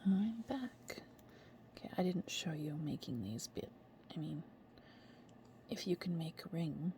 I'm back. Okay, I didn't show you making these, but I mean, if you can make a ring,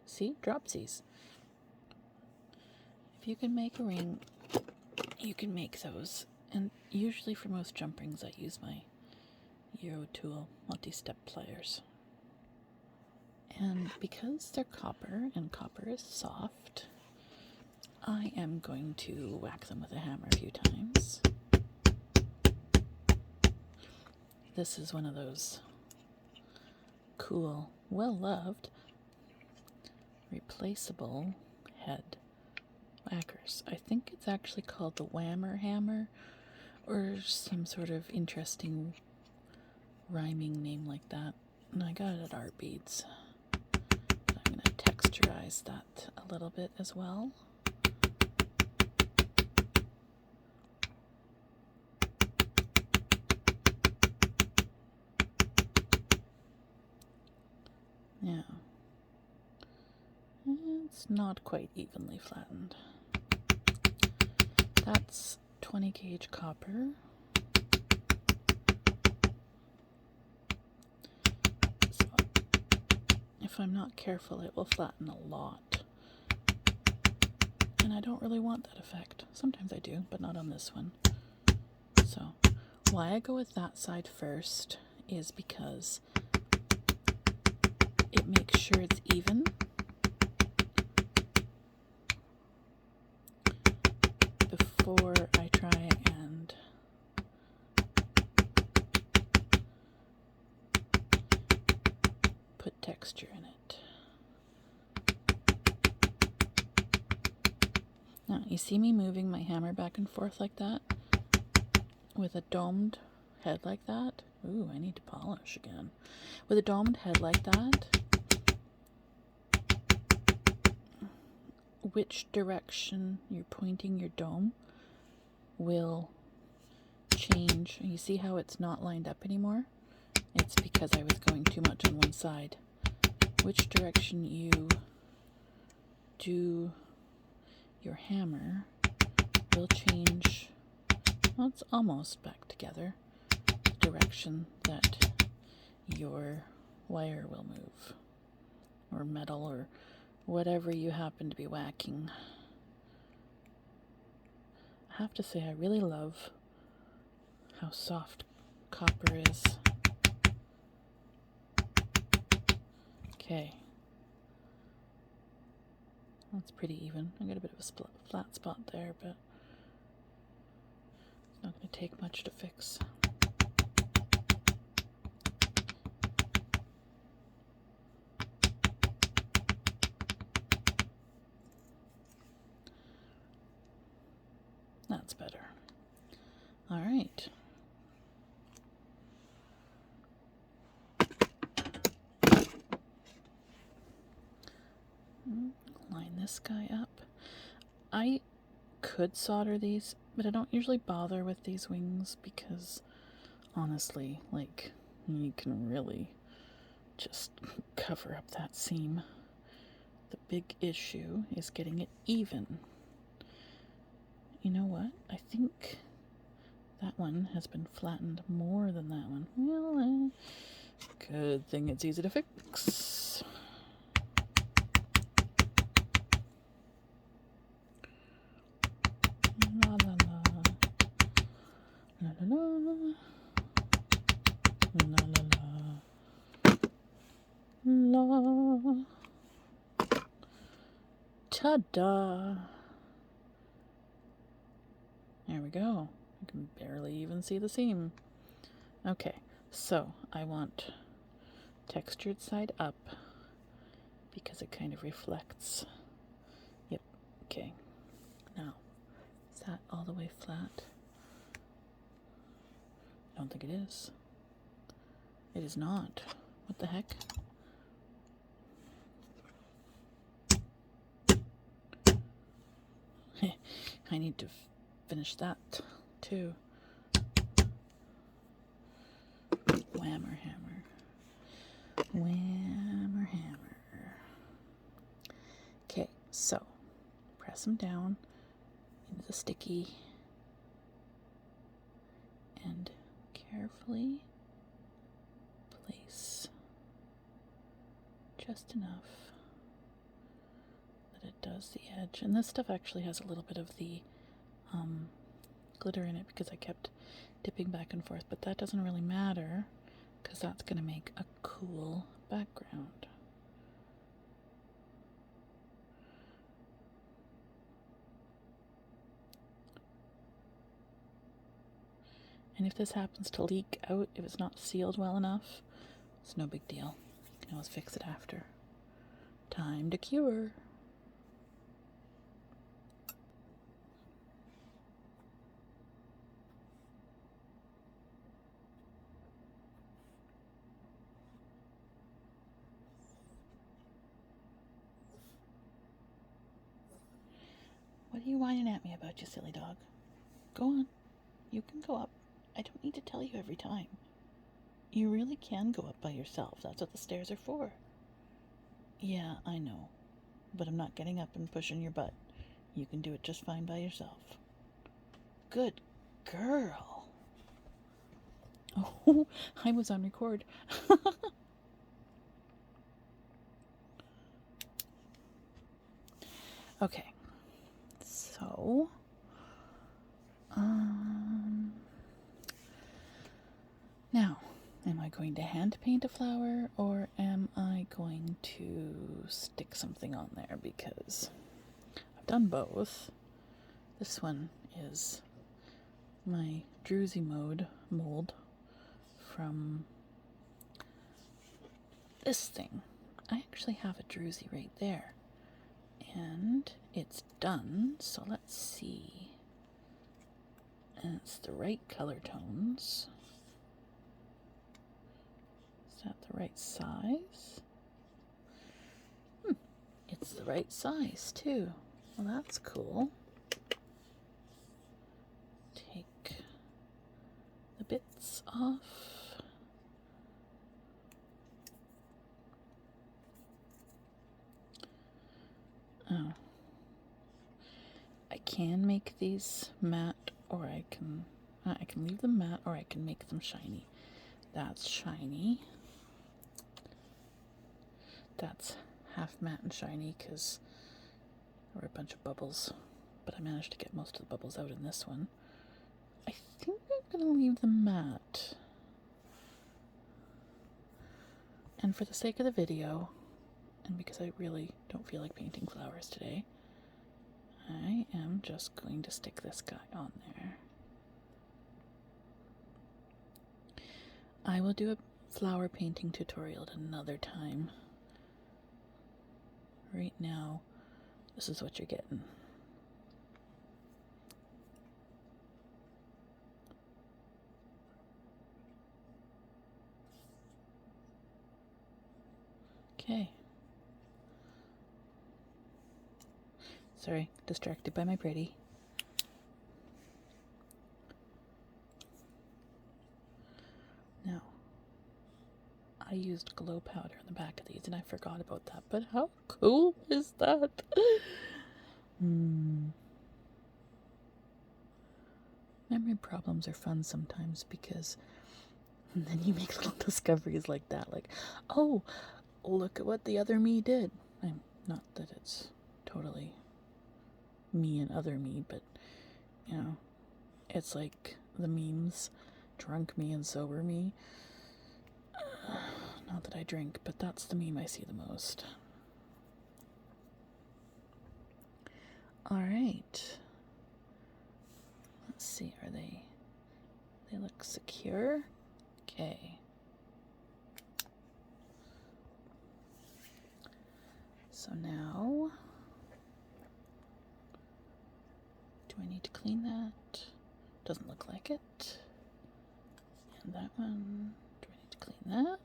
see, dropsies. If you can make a ring, you can make those. And usually for most jump rings, I use my Euro Tool multi-step pliers. And because they're copper and copper is soft, I am going to whack them with a hammer a few times. This is one of those cool, well-loved, replaceable head whackers. I think it's actually called the Whammer Hammer, or some sort of interesting rhyming name like that. And I got it at Art Beads. I'm going to texturize that a little bit as well. Now, it's not quite evenly flattened. That's 20 gauge copper. So, if I'm not careful, it will flatten a lot. And I don't really want that effect. Sometimes I do, but not on this one. So, why I go with that side first is because it makes sure it's even. Before I try and put texture in it. Now, you see me moving my hammer back and forth like that? With a domed head like that? Ooh, I need to polish again. With a domed head like that, which direction you're pointing your dome will change. You see how it's not lined up anymore? It's because I was going too much on one side. Which direction you do your hammer will change. Well, it's almost back together. The direction that your wire will move, or metal, or whatever you happen to be whacking. I have to say, I really love how soft copper is. Okay. That's pretty even. I got a bit of a flat spot there, but it's not going to take much to fix. That's better. All right. Line this guy up. I could solder these, but I don't usually bother with these wings because, honestly, like, you can really just cover up that seam. The big issue is getting it even. You know what? I think that one has been flattened more than that one. Well, good thing it's easy to fix. La la la. La la la. La la la. La. Ta-da! There we go. I can barely even see the seam. Okay, so I want textured side up because it kind of reflects. Yep, okay. Now, is that all the way flat? I don't think it is. It is not. What the heck? I need to finish that too. Whammer hammer. Whammer hammer. Okay, so press them down into the sticky carefully place just enough that it does the edge. And this stuff actually has a little bit of the glitter in it because I kept dipping back and forth, but that doesn't really matter because that's going to make a cool background. And if this happens to leak out, if it's not sealed well enough, it's no big deal. You can always fix it after. Time to cure. What are you whining at me about, you silly dog? Go on. You can go up. I don't need to tell you every time. You really can go up by yourself. That's what the stairs are for. Yeah, I know. But I'm not getting up and pushing your butt. You can do it just fine by yourself. Good girl. Oh, I was on record. Okay. So, now, am I going to hand paint a flower or am I going to stick something on there? Because I've done both. This one is my Druzy mold from this thing. I actually have a Druzy right there. And it's done, so let's see. And it's the right color tones. Is that the right size? It's the right size too. Well, that's cool. Take the bits off. Oh. I can make these matte, or I can leave them matte, or I can make them shiny. That's shiny. That's half matte and shiny because there were a bunch of bubbles, but I managed to get most of the bubbles out in this one. I think I'm going to leave them matte. And for the sake of the video, and because I really don't feel like painting flowers today, I am just going to stick this guy on there. I will do a flower painting tutorial at another time. Right now, this is what you're getting. Okay. Sorry, distracted by my pretty. Now, I used glow powder on the back of these and I forgot about that, but how cool is that? Memory problems are fun sometimes because then you make little discoveries like that, like, oh, look at what the other me did. Not that it's totally me and other me, but you know, it's like the memes, drunk me and sober me. Not that I drink, but that's the meme I see the most. Alright. Let's see, they look secure? Okay. So now, do I need to clean that? Doesn't look like it. And that one, do I need to clean that?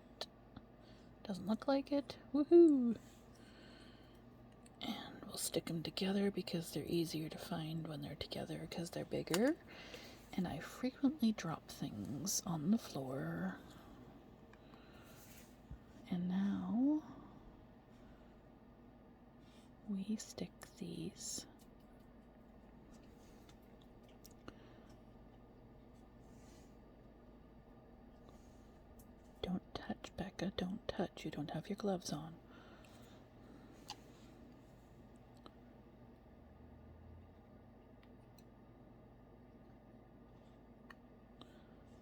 Doesn't look like it. Woohoo! And we'll stick them together because they're easier to find when they're together because they're bigger. And I frequently drop things on the floor. And now we stick these Becca, don't touch. You don't have your gloves on.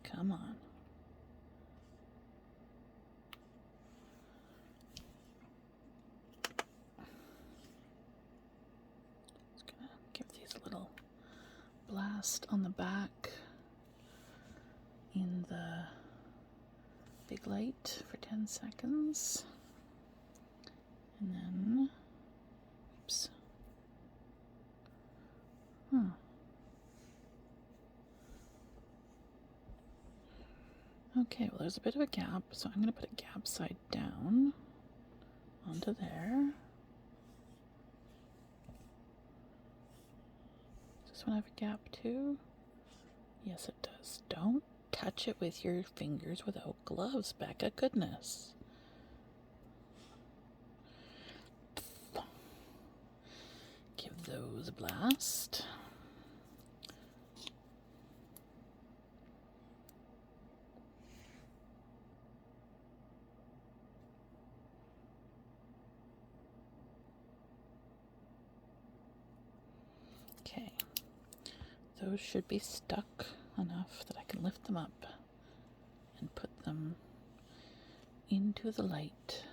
Come on. Just gonna give these a little blast on the back in the big light for 10 seconds. And then, oops. Okay, well there's a bit of a gap, so I'm going to put a gap side down onto there. Does this one have a gap too? Yes, it does. Don't touch it with your fingers without gloves, Becca. Goodness. Give those a blast. Okay, those should be stuck enough that I can lift them up and put them into the light.